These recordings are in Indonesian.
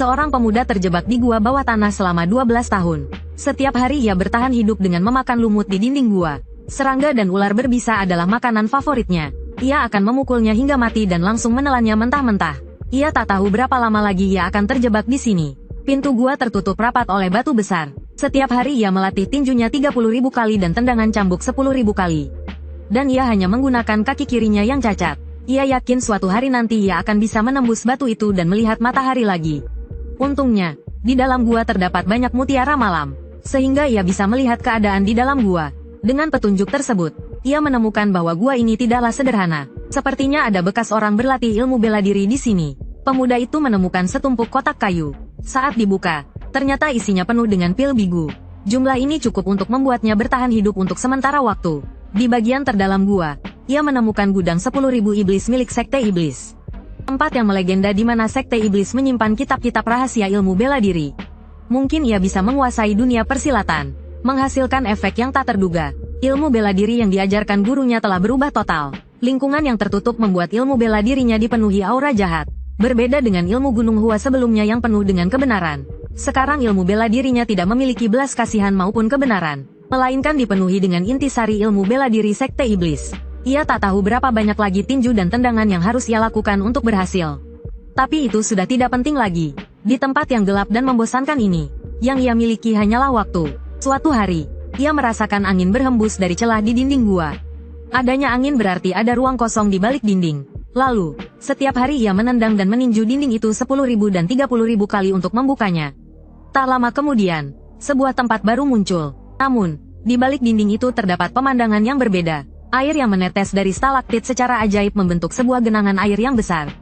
Seorang pemuda terjebak di gua bawah tanah selama 12 tahun. Setiap hari ia bertahan hidup dengan memakan lumut di dinding gua. Serangga dan ular berbisa adalah makanan favoritnya. Ia akan memukulnya hingga mati dan langsung menelannya mentah-mentah. Ia tak tahu berapa lama lagi ia akan terjebak di sini. Pintu gua tertutup rapat oleh batu besar. Setiap hari ia melatih tinjunya 30.000 kali dan tendangan cambuk 10.000 kali. Dan ia hanya menggunakan kaki kirinya yang cacat. Ia yakin suatu hari nanti ia akan bisa menembus batu itu dan melihat matahari lagi. Untungnya, di dalam gua terdapat banyak mutiara malam, sehingga ia bisa melihat keadaan di dalam gua. Dengan petunjuk tersebut, ia menemukan bahwa gua ini tidaklah sederhana. Sepertinya ada bekas orang berlatih ilmu bela diri di sini. Pemuda itu menemukan setumpuk kotak kayu. Saat dibuka, ternyata isinya penuh dengan pil bigu. Jumlah ini cukup untuk membuatnya bertahan hidup untuk sementara waktu. Di bagian terdalam gua, ia menemukan gudang 10.000 iblis milik Sekte Iblis. Tempat yang melegenda di mana Sekte Iblis menyimpan kitab-kitab rahasia ilmu bela diri. Mungkin ia bisa menguasai dunia persilatan, menghasilkan efek yang tak terduga. Ilmu bela diri yang diajarkan gurunya telah berubah total. Lingkungan yang tertutup membuat ilmu bela dirinya dipenuhi aura jahat. Berbeda dengan ilmu Gunung Hua sebelumnya yang penuh dengan kebenaran. Sekarang ilmu bela dirinya tidak memiliki belas kasihan maupun kebenaran, melainkan dipenuhi dengan intisari ilmu bela diri Sekte Iblis. Ia tak tahu berapa banyak lagi tinju dan tendangan yang harus ia lakukan untuk berhasil. Tapi itu sudah tidak penting lagi. Di tempat yang gelap dan membosankan ini, yang ia miliki hanyalah waktu. Suatu hari, ia merasakan angin berhembus dari celah di dinding gua. Adanya angin berarti ada ruang kosong di balik dinding. Lalu, setiap hari ia menendang dan meninju dinding itu 10.000 dan 30.000 kali untuk membukanya. Tak lama kemudian, sebuah tempat baru muncul. Namun, di balik dinding itu terdapat pemandangan yang berbeda. Air yang menetes dari stalaktit secara ajaib membentuk sebuah genangan air yang besar.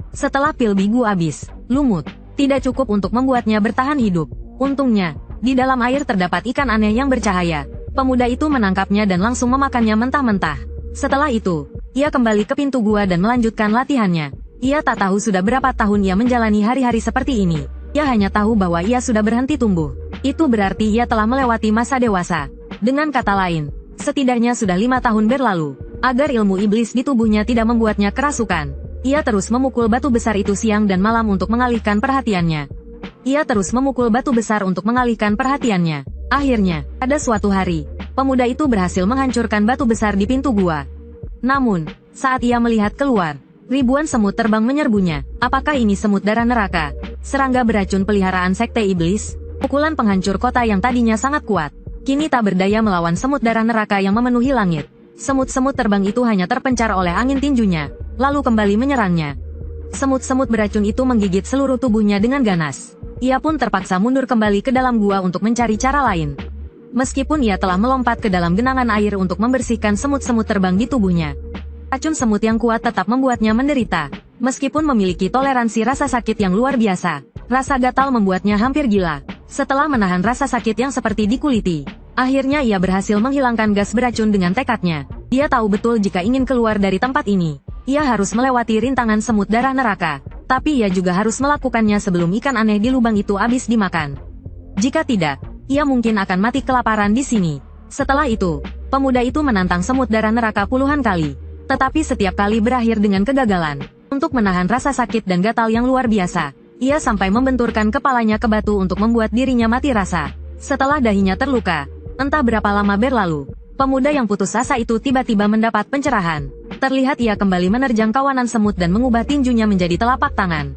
Setelah pil bigu habis, lumut tidak cukup untuk membuatnya bertahan hidup. Untungnya, di dalam air terdapat ikan aneh yang bercahaya. Pemuda itu menangkapnya dan langsung memakannya mentah-mentah. Setelah itu, ia kembali ke pintu gua dan melanjutkan latihannya. Ia tak tahu sudah berapa tahun ia menjalani hari-hari seperti ini. Ia hanya tahu bahwa ia sudah berhenti tumbuh. Itu berarti ia telah melewati masa dewasa. Dengan kata lain, setidaknya sudah 5 tahun berlalu. Agar ilmu iblis di tubuhnya tidak membuatnya kerasukan, ia terus memukul batu besar itu siang dan malam untuk mengalihkan perhatiannya. Akhirnya, pada suatu hari, pemuda itu berhasil menghancurkan batu besar di pintu gua. Namun, saat ia melihat keluar, ribuan semut terbang menyerbunya. Apakah ini semut darah neraka? Serangga beracun peliharaan Sekte Iblis? Pukulan penghancur kota yang tadinya sangat kuat, kini tak berdaya melawan semut darah neraka yang memenuhi langit. Semut-semut terbang itu hanya terpencar oleh angin tinjunya, lalu kembali menyerangnya. Semut-semut beracun itu menggigit seluruh tubuhnya dengan ganas. Ia pun terpaksa mundur kembali ke dalam gua untuk mencari cara lain. Meskipun ia telah melompat ke dalam genangan air untuk membersihkan semut-semut terbang di tubuhnya, racun semut yang kuat tetap membuatnya menderita. Meskipun memiliki toleransi rasa sakit yang luar biasa, rasa gatal membuatnya hampir gila. Setelah menahan rasa sakit yang seperti dikuliti, akhirnya ia berhasil menghilangkan gas beracun dengan tekadnya. Dia tahu betul jika ingin keluar dari tempat ini, ia harus melewati rintangan semut darah neraka. Tapi ia juga harus melakukannya sebelum ikan aneh di lubang itu habis dimakan. Jika tidak, ia mungkin akan mati kelaparan di sini. Setelah itu, pemuda itu menantang semut darah neraka puluhan kali. Tetapi setiap kali berakhir dengan kegagalan. Untuk menahan rasa sakit dan gatal yang luar biasa, ia sampai membenturkan kepalanya ke batu untuk membuat dirinya mati rasa. Setelah dahinya terluka, entah berapa lama berlalu, pemuda yang putus asa itu tiba-tiba mendapat pencerahan. Terlihat ia kembali menerjang kawanan semut dan mengubah tinjunya menjadi telapak tangan.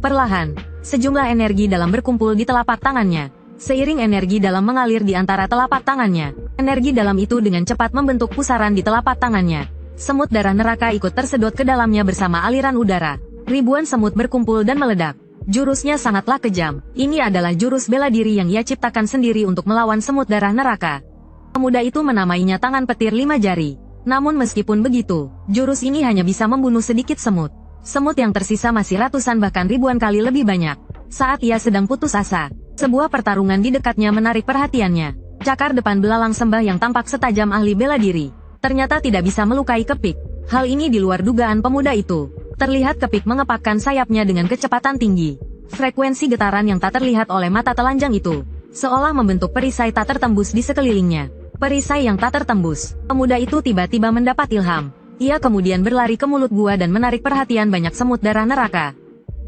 Perlahan, sejumlah energi dalam berkumpul di telapak tangannya. Seiring energi dalam mengalir di antara telapak tangannya, energi dalam itu dengan cepat membentuk pusaran di telapak tangannya. Semut darah neraka ikut tersedot ke dalamnya bersama aliran udara. Ribuan semut berkumpul dan meledak. Jurusnya sangatlah kejam. Ini adalah jurus bela diri yang ia ciptakan sendiri untuk melawan semut darah neraka. Pemuda itu menamainya tangan petir 5 jari. Namun meskipun begitu, jurus ini hanya bisa membunuh sedikit semut. Semut yang tersisa masih ratusan bahkan ribuan kali lebih banyak. Saat ia sedang putus asa, sebuah pertarungan di dekatnya menarik perhatiannya. Cakar depan belalang sembah yang tampak setajam ahli bela diri, ternyata tidak bisa melukai kepik. Hal ini di luar dugaan pemuda itu. Terlihat kepik mengepakkan sayapnya dengan kecepatan tinggi. Frekuensi getaran yang tak terlihat oleh mata telanjang itu, seolah membentuk perisai tak tertembus di sekelilingnya. Perisai yang tak tertembus. Pemuda itu tiba-tiba mendapat ilham. Ia kemudian berlari ke mulut gua dan menarik perhatian banyak semut darah neraka.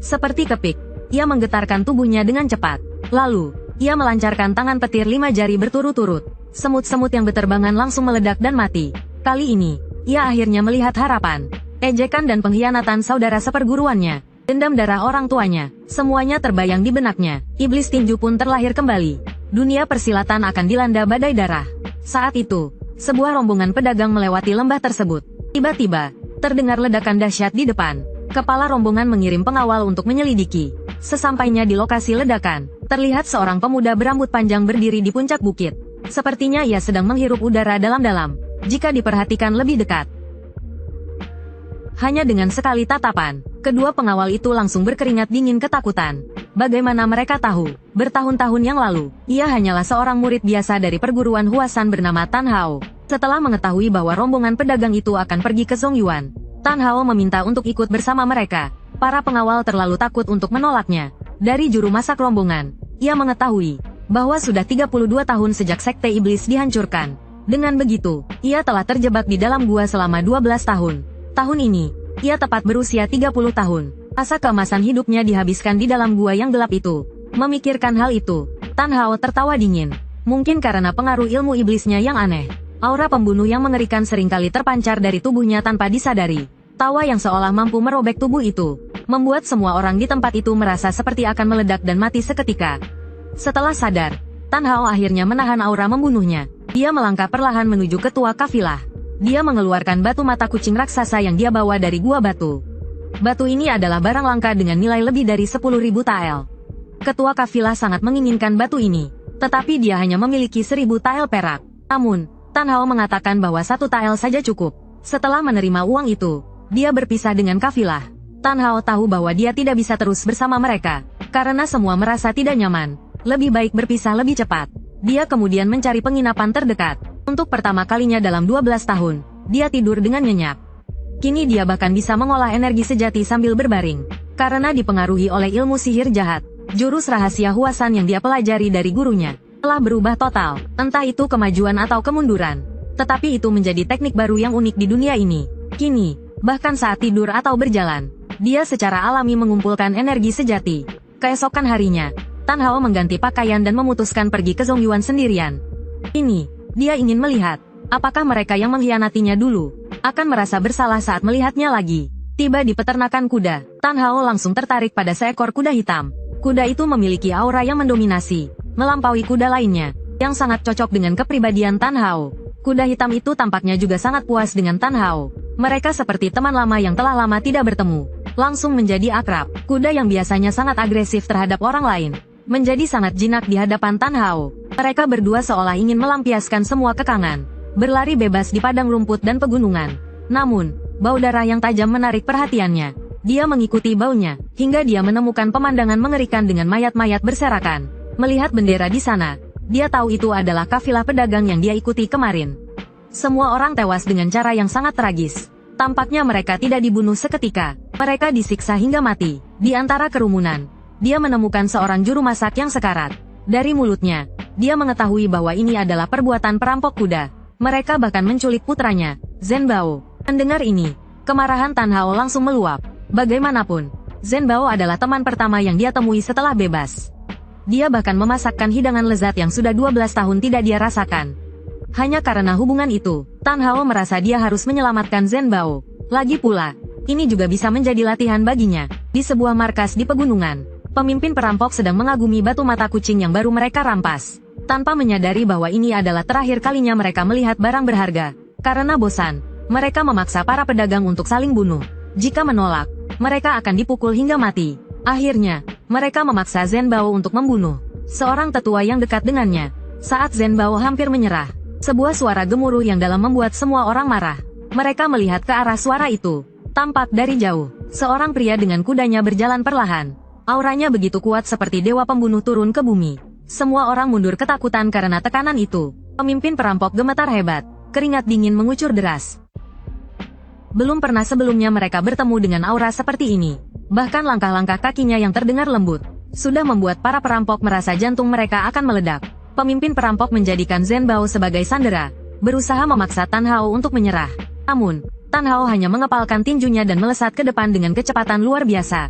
Seperti kepik, ia menggetarkan tubuhnya dengan cepat. Lalu, ia melancarkan tangan petir 5 jari berturut-turut. Semut-semut yang beterbangan langsung meledak dan mati. Kali ini, ia akhirnya melihat harapan. Ejekan dan pengkhianatan saudara seperguruannya. Dendam darah orang tuanya. Semuanya terbayang di benaknya. Iblis tinju pun terlahir kembali. Dunia persilatan akan dilanda badai darah. Saat itu, sebuah rombongan pedagang melewati lembah tersebut. Tiba-tiba, terdengar ledakan dahsyat di depan. Kepala rombongan mengirim pengawal untuk menyelidiki. Sesampainya di lokasi ledakan, terlihat seorang pemuda berambut panjang berdiri di puncak bukit. Sepertinya ia sedang menghirup udara dalam-dalam. Jika diperhatikan lebih dekat, hanya dengan sekali tatapan, kedua pengawal itu langsung berkeringat dingin ketakutan. Bagaimana mereka tahu? Bertahun-tahun yang lalu, ia hanyalah seorang murid biasa dari perguruan Huasan bernama Tan Hao. Setelah mengetahui bahwa rombongan pedagang itu akan pergi ke Zongyuan, Tan Hao meminta untuk ikut bersama mereka. Para pengawal terlalu takut untuk menolaknya. Dari juru masak rombongan, ia mengetahui bahwa sudah 32 tahun sejak sekte iblis dihancurkan. Dengan begitu, ia telah terjebak di dalam gua selama 12 tahun. Tahun ini, ia tepat berusia 30 tahun. Masa keemasan hidupnya dihabiskan di dalam gua yang gelap itu. Memikirkan hal itu, Tan Hao tertawa dingin. Mungkin karena pengaruh ilmu iblisnya yang aneh. Aura pembunuh yang mengerikan seringkali terpancar dari tubuhnya tanpa disadari. Tawa yang seolah mampu merobek tubuh itu, membuat semua orang di tempat itu merasa seperti akan meledak dan mati seketika. Setelah sadar, Tan Hao akhirnya menahan aura membunuhnya. Dia melangkah perlahan menuju ketua kafilah. Dia mengeluarkan batu mata kucing raksasa yang dia bawa dari gua batu. Batu ini adalah barang langka dengan nilai lebih dari 10.000 tael. Ketua kafilah sangat menginginkan batu ini, tetapi dia hanya memiliki 1.000 tael perak. Namun, Tan Hao mengatakan bahwa 1 tael saja cukup. Setelah menerima uang itu, dia berpisah dengan kafilah. Tan Hao tahu bahwa dia tidak bisa terus bersama mereka, karena semua merasa tidak nyaman. Lebih baik berpisah lebih cepat. Dia kemudian mencari penginapan terdekat. Untuk pertama kalinya dalam 12 tahun, dia tidur dengan nyenyak. Kini dia bahkan bisa mengolah energi sejati sambil berbaring. Karena dipengaruhi oleh ilmu sihir jahat, jurus rahasia Huasan yang dia pelajari dari gurunya telah berubah total, entah itu kemajuan atau kemunduran. Tetapi itu menjadi teknik baru yang unik di dunia ini. Kini, bahkan saat tidur atau berjalan, dia secara alami mengumpulkan energi sejati. Keesokan harinya, Tan Hao mengganti pakaian dan memutuskan pergi ke Zongyuan sendirian. Ini, dia ingin melihat, apakah mereka yang mengkhianatinya dulu akan merasa bersalah saat melihatnya lagi. Tiba di peternakan kuda, Tan Hao langsung tertarik pada seekor kuda hitam. Kuda itu memiliki aura yang mendominasi, melampaui kuda lainnya, yang sangat cocok dengan kepribadian Tan Hao. Kuda hitam itu tampaknya juga sangat puas dengan Tan Hao. Mereka seperti teman lama yang telah lama tidak bertemu, langsung menjadi akrab. Kuda yang biasanya sangat agresif terhadap orang lain, menjadi sangat jinak di hadapan Tan Hao. Mereka berdua seolah ingin melampiaskan semua kekangan, berlari bebas di padang rumput dan pegunungan. Namun, bau darah yang tajam menarik perhatiannya. Dia mengikuti baunya, hingga dia menemukan pemandangan mengerikan dengan mayat-mayat berserakan. Melihat bendera di sana, dia tahu itu adalah kafilah pedagang yang dia ikuti kemarin. Semua orang tewas dengan cara yang sangat tragis. Tampaknya mereka tidak dibunuh seketika. Mereka disiksa hingga mati. Di antara kerumunan, dia menemukan seorang juru masak yang sekarat. Dari mulutnya, dia mengetahui bahwa ini adalah perbuatan perampok kuda. Mereka bahkan menculik putranya, Zhen Bao. Mendengar ini, kemarahan Tan Hao langsung meluap. Bagaimanapun, Zhen Bao adalah teman pertama yang dia temui setelah bebas. Dia bahkan memasakkan hidangan lezat yang sudah 12 tahun tidak dia rasakan. Hanya karena hubungan itu, Tan Hao merasa dia harus menyelamatkan Zhen Bao. Lagi pula, ini juga bisa menjadi latihan baginya. Di sebuah markas di pegunungan, pemimpin perampok sedang mengagumi batu mata kucing yang baru mereka rampas. Tanpa menyadari bahwa ini adalah terakhir kalinya mereka melihat barang berharga. Karena bosan, mereka memaksa para pedagang untuk saling bunuh. Jika menolak, mereka akan dipukul hingga mati. Akhirnya, mereka memaksa Zhen Bao untuk membunuh seorang tetua yang dekat dengannya. Saat Zhen Bao hampir menyerah, sebuah suara gemuruh yang dalam membuat semua orang marah. Mereka melihat ke arah suara itu. Tampak dari jauh, seorang pria dengan kudanya berjalan perlahan. Auranya begitu kuat seperti dewa pembunuh turun ke bumi. Semua orang mundur ketakutan karena tekanan itu. Pemimpin perampok gemetar hebat. Keringat dingin mengucur deras. Belum pernah sebelumnya mereka bertemu dengan aura seperti ini. Bahkan langkah-langkah kakinya yang terdengar lembut, sudah membuat para perampok merasa jantung mereka akan meledak. Pemimpin perampok menjadikan Zhen Bao sebagai sandera, berusaha memaksa Tan Hao untuk menyerah. Namun, Tan Hao hanya mengepalkan tinjunya dan melesat ke depan dengan kecepatan luar biasa.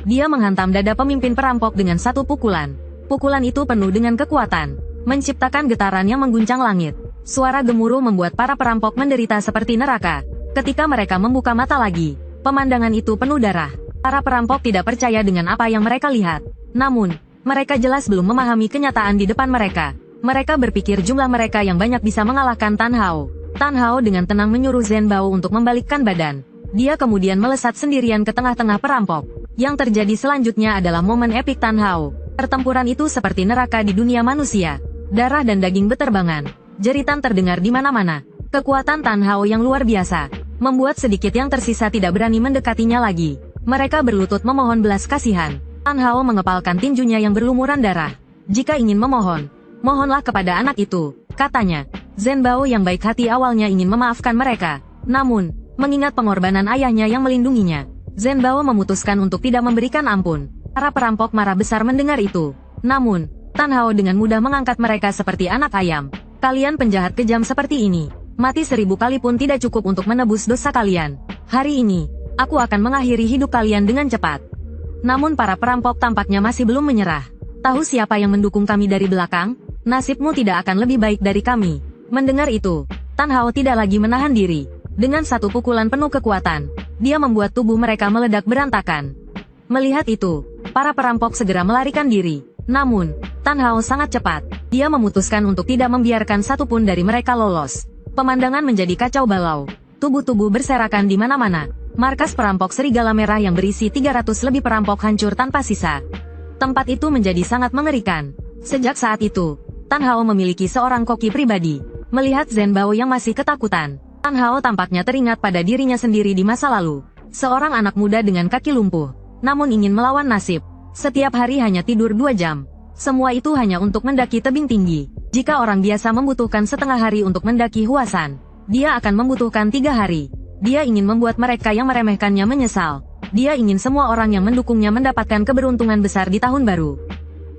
Dia menghantam dada pemimpin perampok dengan satu pukulan. Pukulan itu penuh dengan kekuatan, menciptakan getaran yang mengguncang langit. Suara gemuruh membuat para perampok menderita seperti neraka. Ketika mereka membuka mata lagi, pemandangan itu penuh darah. Para perampok tidak percaya dengan apa yang mereka lihat. Namun, mereka jelas belum memahami kenyataan di depan mereka. Mereka berpikir jumlah mereka yang banyak bisa mengalahkan Tan Hao. Tan Hao dengan tenang menyuruh Zhen Bao untuk membalikkan badan. Dia kemudian melesat sendirian ke tengah-tengah perampok. Yang terjadi selanjutnya adalah momen epik Tan Hao. Pertempuran itu seperti neraka di dunia manusia. Darah dan daging beterbangan. Jeritan terdengar di mana-mana. Kekuatan Tan Hao yang luar biasa membuat sedikit yang tersisa tidak berani mendekatinya lagi. Mereka berlutut memohon belas kasihan. Tan Hao mengepalkan tinjunya yang berlumuran darah. Jika ingin memohon, mohonlah kepada anak itu, katanya. Zhen Bao yang baik hati awalnya ingin memaafkan mereka. Namun, mengingat pengorbanan ayahnya yang melindunginya, Zhen Bao memutuskan untuk tidak memberikan ampun. Para perampok marah besar mendengar itu. Namun, Tan Hao dengan mudah mengangkat mereka seperti anak ayam. Kalian penjahat kejam seperti ini. Mati 1000 kali pun tidak cukup untuk menebus dosa kalian. Hari ini, aku akan mengakhiri hidup kalian dengan cepat. Namun para perampok tampaknya masih belum menyerah. Tahu siapa yang mendukung kami dari belakang? Nasibmu tidak akan lebih baik dari kami. Mendengar itu, Tan Hao tidak lagi menahan diri. Dengan satu pukulan penuh kekuatan, dia membuat tubuh mereka meledak berantakan. Melihat itu, para perampok segera melarikan diri. Namun, Tan Hao sangat cepat. Dia memutuskan untuk tidak membiarkan satupun dari mereka lolos. Pemandangan menjadi kacau balau. Tubuh-tubuh berserakan di mana-mana. Markas perampok serigala merah yang berisi 300 lebih perampok hancur tanpa sisa. Tempat itu menjadi sangat mengerikan. Sejak saat itu, Tan Hao memiliki seorang koki pribadi. Melihat Zhen Bao yang masih ketakutan, Tan Hao tampaknya teringat pada dirinya sendiri di masa lalu. Seorang anak muda dengan kaki lumpuh, namun ingin melawan nasib. Setiap hari hanya tidur 2 jam. Semua itu hanya untuk mendaki tebing tinggi. Jika orang biasa membutuhkan setengah hari untuk mendaki Huasan, dia akan membutuhkan 3 hari. Dia ingin membuat mereka yang meremehkannya menyesal. Dia ingin semua orang yang mendukungnya mendapatkan keberuntungan besar di tahun baru.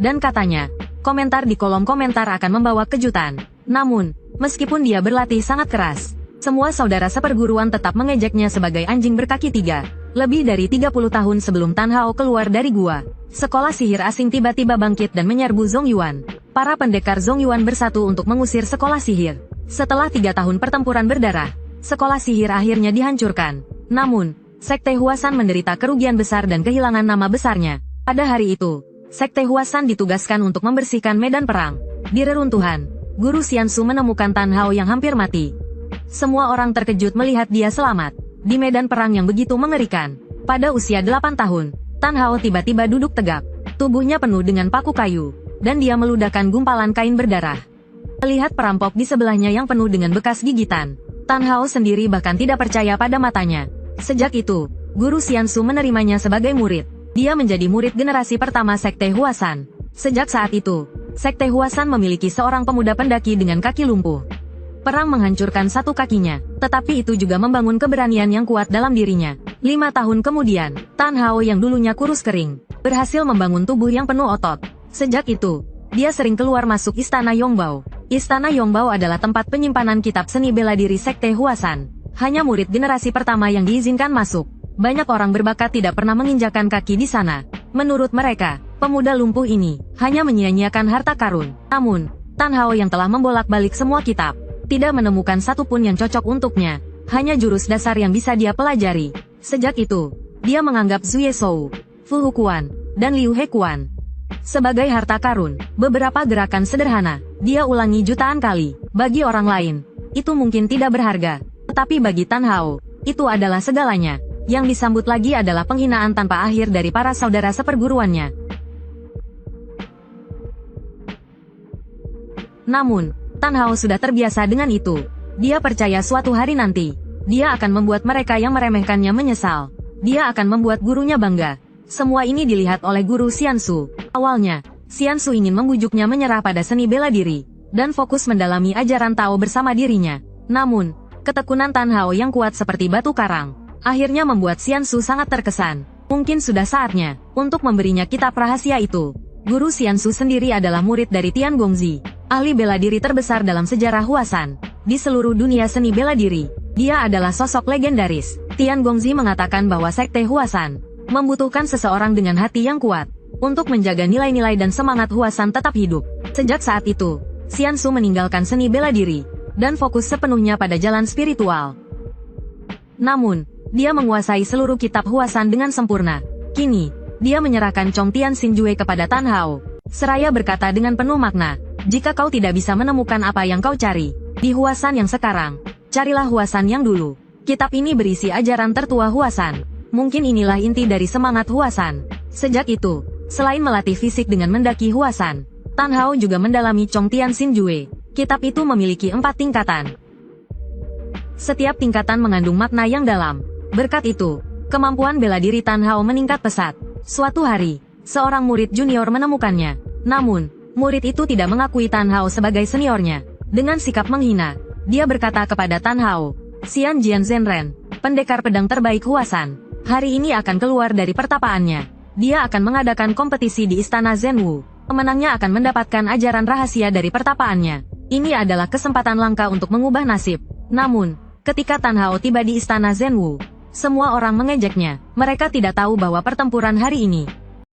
Dan katanya, komentar di kolom komentar akan membawa kejutan. Namun, meskipun dia berlatih sangat keras, semua saudara seperguruan tetap mengejeknya sebagai anjing berkaki 3. Lebih dari 30 tahun sebelum Tan Hao keluar dari gua, sekolah sihir asing tiba-tiba bangkit dan menyerbu Zongyuan. Para pendekar Zongyuan bersatu untuk mengusir sekolah sihir. Setelah 3 tahun pertempuran berdarah, sekolah sihir akhirnya dihancurkan. Namun, Sekte Huasan menderita kerugian besar dan kehilangan nama besarnya. Pada hari itu, Sekte Huasan ditugaskan untuk membersihkan medan perang. Di reruntuhan, Guru Xiansu menemukan Tan Hao yang hampir mati. Semua orang terkejut melihat dia selamat. Di medan perang yang begitu mengerikan, pada usia 8 tahun, Tan Hao tiba-tiba duduk tegak. Tubuhnya penuh dengan paku kayu, dan dia meludahkan gumpalan kain berdarah. Melihat perampok di sebelahnya yang penuh dengan bekas gigitan, Tan Hao sendiri bahkan tidak percaya pada matanya. Sejak itu, Guru Xiansu menerimanya sebagai murid. Dia menjadi murid generasi pertama Sekte Huasan. Sejak saat itu, Sekte Huasan memiliki seorang pemuda pendaki dengan kaki lumpuh. Perang menghancurkan satu kakinya, tetapi itu juga membangun keberanian yang kuat dalam dirinya. 5 tahun kemudian, Tan Hao yang dulunya kurus kering, berhasil membangun tubuh yang penuh otot. Sejak itu, dia sering keluar masuk Istana Yongbao. Istana Yongbao adalah tempat penyimpanan kitab seni bela diri Sekte Huasan. Hanya murid generasi pertama yang diizinkan masuk. Banyak orang berbakat tidak pernah menginjakan kaki di sana. Menurut mereka, pemuda lumpuh ini hanya menyia-nyiakan harta karun. Namun, Tan Hao yang telah membolak-balik semua kitab, tidak menemukan satupun yang cocok untuknya. Hanya jurus dasar yang bisa dia pelajari. Sejak itu, dia menganggap Zue Shou, Fu Hukuan, dan Liu Hekuan sebagai harta karun. Beberapa gerakan sederhana, dia ulangi jutaan kali. Bagi orang lain, itu mungkin tidak berharga. Tetapi bagi Tan Hao, itu adalah segalanya. Yang disambut lagi adalah penghinaan tanpa akhir dari para saudara seperguruannya. Namun, Tan Hao sudah terbiasa dengan itu. Dia percaya suatu hari nanti, dia akan membuat mereka yang meremehkannya menyesal. Dia akan membuat gurunya bangga. Semua ini dilihat oleh Guru Xiansu. Awalnya, Xiansu ingin membujuknya menyerah pada seni bela diri, dan fokus mendalami ajaran Tao bersama dirinya. Namun, ketekunan Tan Hao yang kuat seperti batu karang, akhirnya membuat Xiansu sangat terkesan. Mungkin sudah saatnya, untuk memberinya kitab rahasia itu. Guru Xiansu sendiri adalah murid dari Tian Gongzi, ahli bela diri terbesar dalam sejarah Huasan. Di seluruh dunia seni bela diri, dia adalah sosok legendaris. Tian Gongzi mengatakan bahwa Sekte Huasan membutuhkan seseorang dengan hati yang kuat untuk menjaga nilai-nilai dan semangat Huasan tetap hidup. Sejak saat itu, Xian Su meninggalkan seni bela diri dan fokus sepenuhnya pada jalan spiritual. Namun, dia menguasai seluruh kitab Huasan dengan sempurna. Kini, dia menyerahkan Chong Tian Xinjue kepada Tan Hao, seraya berkata dengan penuh makna, "Jika kau tidak bisa menemukan apa yang kau cari di Huasan yang sekarang, carilah Huasan yang dulu." Kitab ini berisi ajaran tertua Huasan. Mungkin inilah inti dari semangat Huasan. Sejak itu, selain melatih fisik dengan mendaki Huasan, Tan Hao juga mendalami Chong Tian Xinjue. Kitab itu memiliki 4 tingkatan. Setiap tingkatan mengandung makna yang dalam. Berkat itu, kemampuan bela diri Tan Hao meningkat pesat. Suatu hari, seorang murid junior menemukannya. Namun, murid itu tidak mengakui Tan Hao sebagai seniornya. Dengan sikap menghina, dia berkata kepada Tan Hao, "Xian Jian Zhenren, pendekar pedang terbaik Huasan, hari ini akan keluar dari pertapaannya. Dia akan mengadakan kompetisi di Istana Zhenwu. Pemenangnya akan mendapatkan ajaran rahasia dari pertapaannya. Ini adalah kesempatan langka untuk mengubah nasib." Namun, ketika Tan Hao tiba di Istana Zhenwu, semua orang mengejeknya. Mereka tidak tahu bahwa pertempuran hari ini